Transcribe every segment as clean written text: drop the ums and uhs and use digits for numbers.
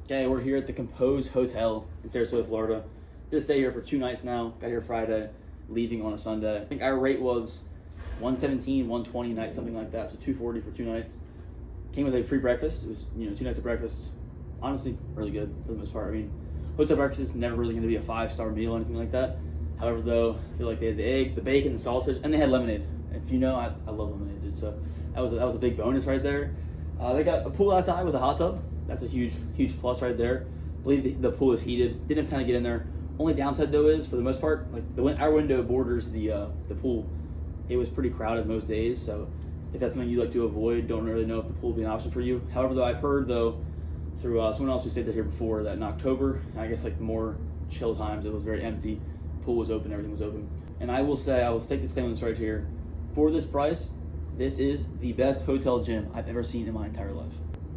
Okay, we're here at the Kompose Hotel in Sarasota, Florida. Did stay here for 2 nights now. Got here Friday, leaving on a Sunday. I think our rate was $117, $120 a night, something like that. So $240 for 2 nights. Came with a free breakfast. It was 2 nights of breakfast. Honestly, really good for the most part. I mean, hotel breakfast is never really going to be a 5-star meal or anything like that. However, though, I feel like they had the eggs, the bacon, the sausage, and they had lemonade. If you know, I love lemonade, dude. So that was a big bonus right there. They got a pool outside with a hot tub. That's a huge plus right there. I believe the pool is heated. Didn't have time to get in there. Only downside though is, for the most part, like our window borders the pool. It was pretty crowded most days, so if that's something you like to avoid, don't really know if the pool will be an option for you. However, though, I've heard though through someone else who stayed there here before that in October, I guess like the more chill times, it was very empty. Pool was open, everything was open. And I will say, I will take this claim on this right here. For this price, this is the best hotel gym I've ever seen in my entire life.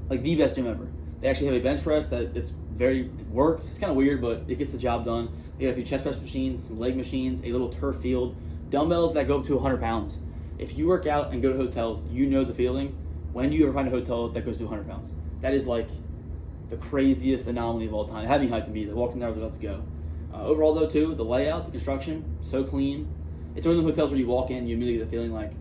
Like the best gym ever. They actually have a bench press that it works. It's kind of weird, but it gets the job done. They got a few chest press machines, some leg machines, a little turf field, dumbbells that go up to 100 pounds. If you work out and go to hotels, you know the feeling. When do you ever find a hotel that goes to 100 pounds? That is like the craziest anomaly of all time. It had me hyped to be there. Walked in there, I was like, let's go. Overall though too, the layout, the construction, so clean. It's one of the hotels where you walk in, you immediately get the feeling like,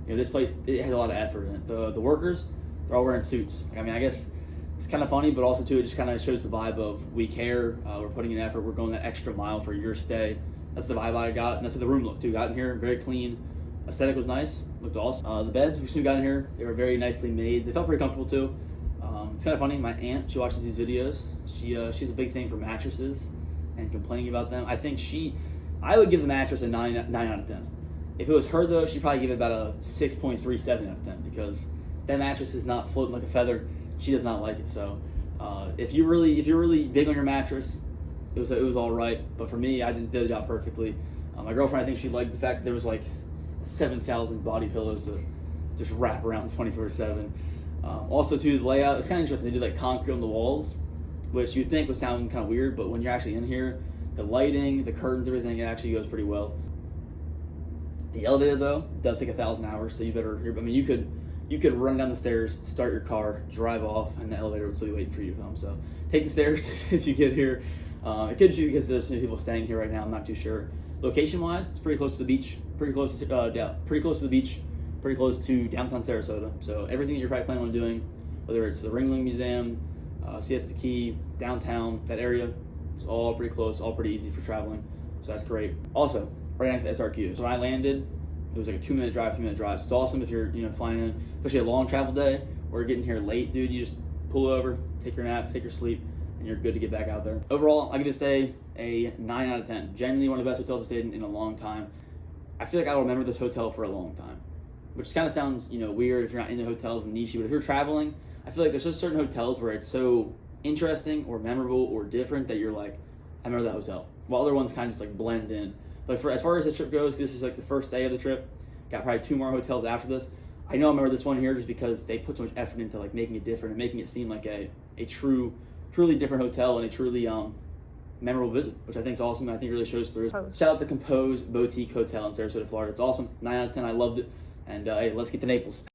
this place, it has a lot of effort in it. The workers, they're all wearing suits. I mean, I guess it's kind of funny, but also too, it just kind of shows the vibe of we care, we're putting in effort, we're going that extra mile for your stay. That's the vibe I got, and that's what the room looked too. Got in here, very clean. Aesthetic was nice, looked awesome. The beds, we soon got in here, they were very nicely made. They felt pretty comfortable too. It's kind of funny, my aunt, she watches these videos. She's a big thing for mattresses and complaining about them. I think I would give the mattress a 9 out of 10. If it was her though, she'd probably give it about a 6.37 out of 10 because that mattress is not floating like a feather. She does not like it. So if you're really big on your mattress, it was all right. But for me, I did the job perfectly. My girlfriend, I think she liked the fact that there was like 7,000 body pillows to just wrap around 24/7. Also too, the layout, it's kind of interesting. They did like concrete on the walls, which you'd think would sound kind of weird, but when you're actually in here, the lighting, the curtains, everything, it actually goes pretty well. The elevator though does take 1,000 hours, so you better. I mean, you could run down the stairs, start your car, drive off, and the elevator would still be waiting for you to come. So take the stairs if you get here. It could be because there's some people staying here right now. I'm not too sure. Location-wise, it's pretty close to the beach. Pretty close to the beach. Pretty close to downtown Sarasota. So everything that you're probably planning on doing, whether it's the Ringling Museum, Siesta Key, downtown, that area, it's all pretty close, all pretty easy for traveling. So that's great. Also, right next to SRQ. So when I landed, it was like a 2-minute drive, 3-minute drive. So it's awesome if you're flying in, especially a long travel day or you're getting here late, dude. You just pull over, take your nap, take your sleep, and you're good to get back out there. Overall, I give this stay a 9 out of 10. Genuinely one of the best hotels I've stayed in a long time. I feel like I will remember this hotel for a long time, which kind of sounds weird if you're not into hotels and niche, but if you're traveling, I feel like there's just certain hotels where it's so interesting or memorable or different that you're like, I remember that hotel. While other ones kind of just like blend in. But as far as the trip goes, this is like the first day of the trip. Got probably 2 more hotels after this. I know I remember this one here just because they put so much effort into like making it different and making it seem like a truly different hotel and a truly memorable visit, which I think is awesome. And I think it really shows through. Shout out to Kompose Boutique Hotel in Sarasota, Florida. It's awesome. 9 out of 10. I loved it. And hey, let's get to Naples.